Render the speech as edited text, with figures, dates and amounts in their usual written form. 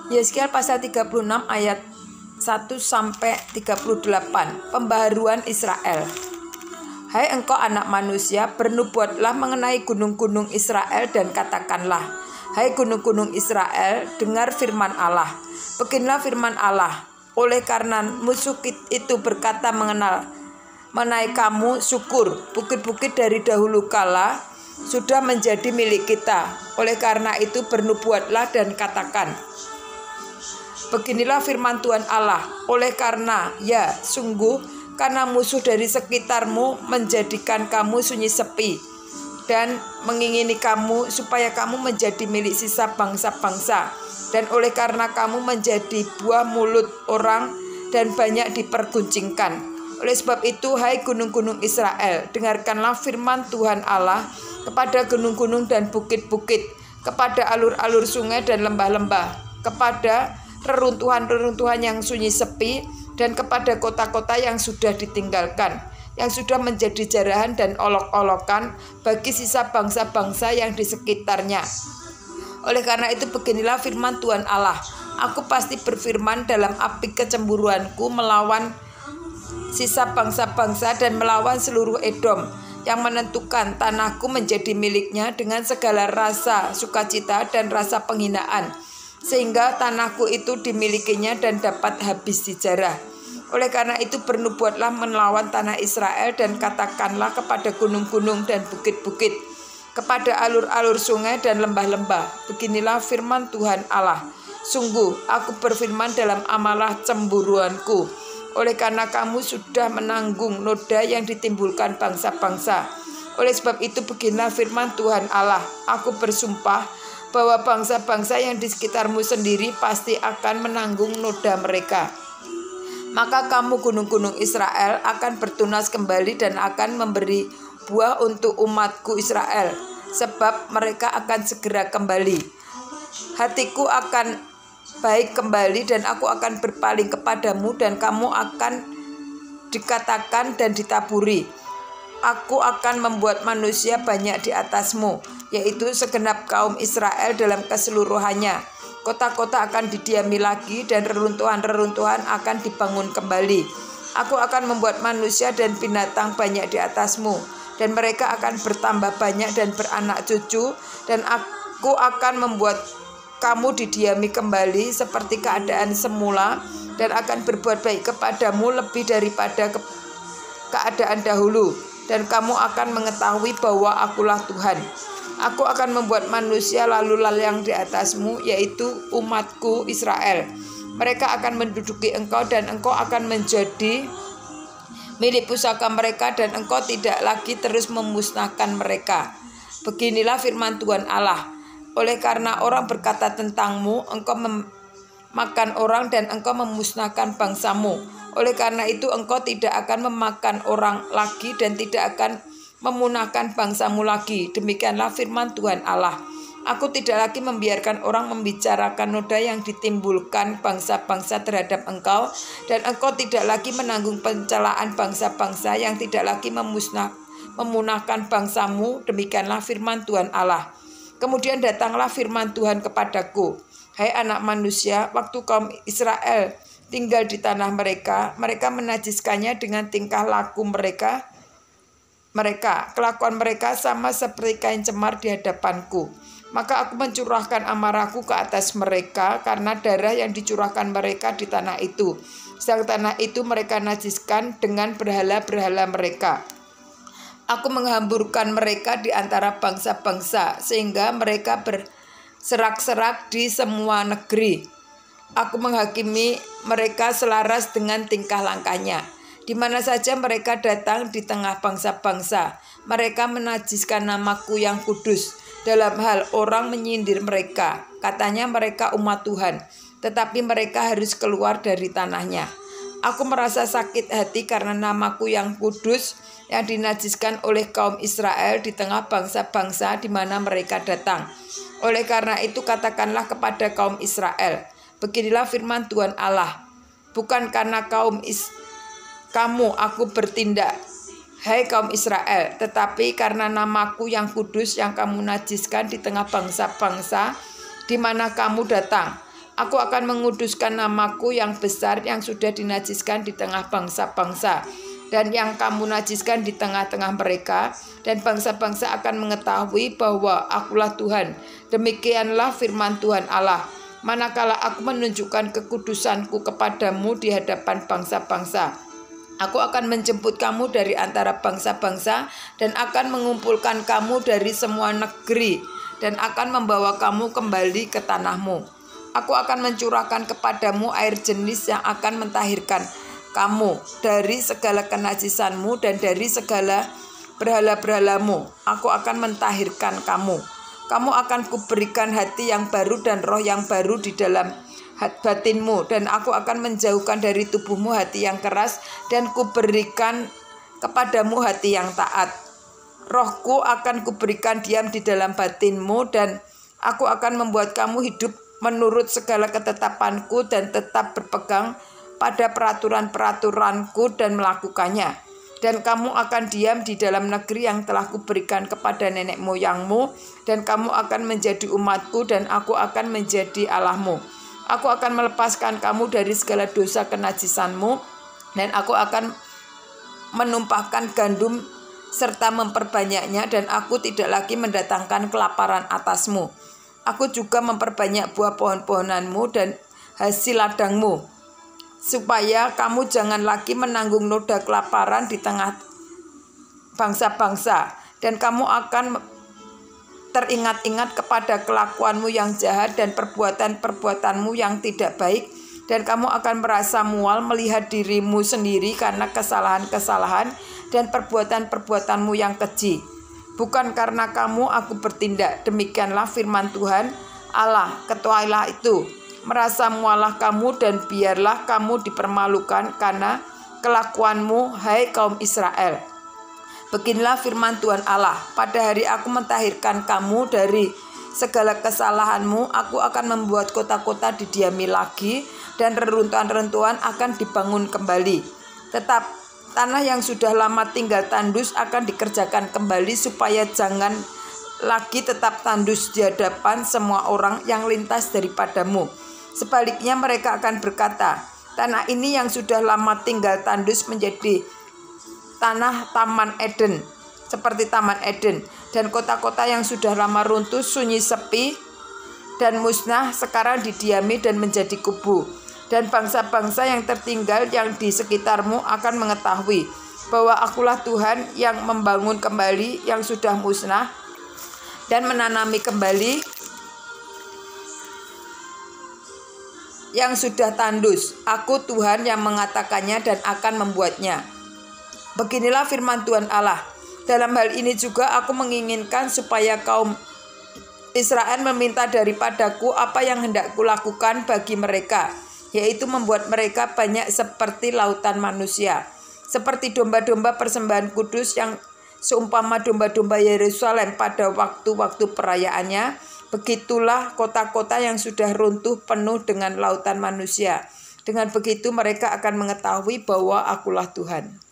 Yeskiel pasal 36 ayat 1 sampai 38. Pembaharuan Israel. Hai engkau anak manusia, bernubuatlah mengenai gunung-gunung Israel dan katakanlah, hai gunung-gunung Israel, dengar firman Allah. Beginilah firman Allah, oleh karena musuh itu berkata mengenai kamu, syukur, bukit-bukit dari dahulu kala sudah menjadi milik kita. Oleh karena itu bernubuatlah dan katakan, beginilah firman Tuhan Allah, oleh karena ya sungguh karena musuh dari sekitarmu menjadikan kamu sunyi sepi dan mengingini kamu supaya kamu menjadi milik sisa bangsa-bangsa, dan oleh karena kamu menjadi buah mulut orang dan banyak diperguncingkan. Oleh sebab itu, hai gunung-gunung Israel, dengarkanlah firman Tuhan Allah kepada gunung-gunung dan bukit-bukit, kepada alur-alur sungai dan lembah-lembah, kepada reruntuhan-reruntuhan yang sunyi sepi, dan kepada kota-kota yang sudah ditinggalkan, yang sudah menjadi jarahan dan olok-olokan bagi sisa bangsa-bangsa yang di sekitarnya. Oleh karena itu beginilah firman Tuhan Allah, aku pasti berfirman dalam api kecemburuanku melawan sisa bangsa-bangsa dan melawan seluruh Edom, yang menentukan tanahku menjadi miliknya dengan segala rasa sukacita dan rasa penghinaan, sehingga tanahku itu dimilikinya dan dapat habis dijarah. Oleh karena itu bernubuatlah melawan tanah Israel dan katakanlah kepada gunung-gunung dan bukit-bukit, kepada alur-alur sungai dan lembah-lembah, beginilah firman Tuhan Allah, sungguh aku berfirman dalam amarah cemburuanku, oleh karena kamu sudah menanggung noda yang ditimbulkan bangsa-bangsa. Oleh sebab itu beginilah firman Tuhan Allah, aku bersumpah bahwa bangsa-bangsa yang di sekitarmu sendiri pasti akan menanggung noda mereka. Maka kamu gunung-gunung Israel akan bertunas kembali dan akan memberi buah untuk umatku Israel, sebab mereka akan segera kembali. Hatiku akan baik kembali dan aku akan berpaling kepadamu, dan kamu akan dikatakan dan ditaburi. Aku akan membuat manusia banyak di atasmu, yaitu segenap kaum Israel dalam keseluruhannya. Kota-kota akan didiami lagi dan reruntuhan-reruntuhan akan dibangun kembali. Aku akan membuat manusia dan binatang banyak di atasmu, dan mereka akan bertambah banyak dan beranak cucu, dan aku akan membuat kamu didiami kembali seperti keadaan semula, dan akan berbuat baik kepadamu lebih daripada keadaan dahulu, dan kamu akan mengetahui bahwa akulah Tuhan. Aku akan membuat manusia lalu lalang di atasmu, yaitu umatku Israel. Mereka akan menduduki engkau dan engkau akan menjadi milik pusaka mereka, dan engkau tidak lagi terus memusnahkan mereka. Beginilah firman Tuhan Allah, oleh karena orang berkata tentangmu, engkau memakan orang dan engkau memusnahkan bangsamu. Oleh karena itu engkau tidak akan memakan orang lagi dan tidak akan memunahkan bangsamu lagi. Demikianlah firman Tuhan Allah. Aku tidak lagi membiarkan orang membicarakan noda yang ditimbulkan bangsa-bangsa terhadap engkau, dan engkau tidak lagi menanggung pencelaan bangsa-bangsa yang tidak lagi memunahkan bangsamu. Demikianlah firman Tuhan Allah. Kemudian datanglah firman Tuhan kepadaku, hai anak manusia, waktu kaum Israel tinggal di tanah mereka, mereka menajiskannya dengan tingkah laku mereka, kelakuan mereka sama seperti kain cemar di hadapanku. Maka aku mencurahkan amarahku ke atas mereka karena darah yang dicurahkan mereka di tanah itu. Sedang tanah itu mereka najiskan dengan berhala-berhala mereka. Aku menghamburkan mereka di antara bangsa-bangsa, sehingga mereka berserak-serak di semua negeri. Aku menghakimi mereka selaras dengan tingkah langkahnya. Di mana saja mereka datang di tengah bangsa-bangsa, mereka menajiskan namaku yang kudus. Dalam hal orang menyindir mereka, katanya mereka umat Tuhan, tetapi mereka harus keluar dari tanahnya. Aku merasa sakit hati karena namaku yang kudus yang dinajiskan oleh kaum Israel di tengah bangsa-bangsa di mana mereka datang. Oleh karena itu katakanlah kepada kaum Israel, beginilah firman Tuhan Allah, bukan karena kamu aku bertindak, hai kaum Israel, tetapi karena namaku yang kudus yang kamu najiskan di tengah bangsa-bangsa di mana kamu datang. Aku akan menguduskan namaku yang besar yang sudah dinajiskan di tengah bangsa-bangsa dan yang kamu najiskan di tengah-tengah mereka, dan bangsa-bangsa akan mengetahui bahwa akulah Tuhan. Demikianlah firman Tuhan Allah. Manakala aku menunjukkan kekudusanku kepadamu di hadapan bangsa-bangsa, aku akan menjemput kamu dari antara bangsa-bangsa dan akan mengumpulkan kamu dari semua negeri dan akan membawa kamu kembali ke tanahmu. Aku akan mencurahkan kepadamu air jenis yang akan mentahirkan kamu dari segala kenajisanmu dan dari segala berhala-berhalamu. Aku akan mentahirkan kamu. Kamu akan kuberikan hati yang baru dan roh yang baru di dalam batinmu, dan aku akan menjauhkan dari tubuhmu hati yang keras dan kuberikan kepadamu hati yang taat. Rohku akan kuberikan diam di dalam batinmu, dan aku akan membuat kamu hidup menurut segala ketetapanku dan tetap berpegang pada peraturan-peraturanku dan melakukannya. Dan kamu akan diam di dalam negeri yang telah kuberikan kepada nenek moyangmu, dan kamu akan menjadi umatku dan aku akan menjadi Allahmu. Aku akan melepaskan kamu dari segala dosa kenajisanmu, dan aku akan menumpahkan gandum serta memperbanyaknya, dan aku tidak lagi mendatangkan kelaparan atasmu. Aku juga memperbanyak buah pohon-pohonanmu dan hasil ladangmu, supaya kamu jangan lagi menanggung noda kelaparan di tengah bangsa-bangsa, dan kamu akan teringat-ingat kepada kelakuanmu yang jahat dan perbuatan-perbuatanmu yang tidak baik, dan kamu akan merasa mual melihat dirimu sendiri karena kesalahan-kesalahan dan perbuatan-perbuatanmu yang keji. Bukan karena kamu aku bertindak, demikianlah firman Tuhan Allah. Ketahuilah itu, merasa mualah kamu dan biarlah kamu dipermalukan karena kelakuanmu, hai kaum Israel. Beginilah firman Tuhan Allah, pada hari aku mentahirkan kamu dari segala kesalahanmu, aku akan membuat kota-kota didiami lagi dan reruntuhan-reruntuhan akan dibangun kembali. Tetap tanah yang sudah lama tinggal tandus akan dikerjakan kembali supaya jangan lagi tetap tandus di hadapan semua orang yang lintas daripadamu. Sebaliknya mereka akan berkata, tanah ini yang sudah lama tinggal tandus menjadi tanah Taman Eden, seperti Taman Eden, dan kota-kota yang sudah lama runtuh, sunyi, sepi, dan musnah sekarang didiami dan menjadi kubu. Dan bangsa-bangsa yang tertinggal yang di sekitarmu akan mengetahui bahwa akulah Tuhan yang membangun kembali yang sudah musnah dan menanami kembali yang sudah tandus. Aku Tuhan yang mengatakannya dan akan membuatnya. Beginilah firman Tuhan Allah. Dalam hal ini juga aku menginginkan supaya kaum Israel meminta daripadaku apa yang hendak kulakukan bagi mereka, yaitu membuat mereka banyak seperti lautan manusia, seperti domba-domba persembahan kudus yang seumpama domba-domba Yerusalem pada waktu-waktu perayaannya. Begitulah kota-kota yang sudah runtuh penuh dengan lautan manusia. Dengan begitu mereka akan mengetahui bahwa akulah Tuhan.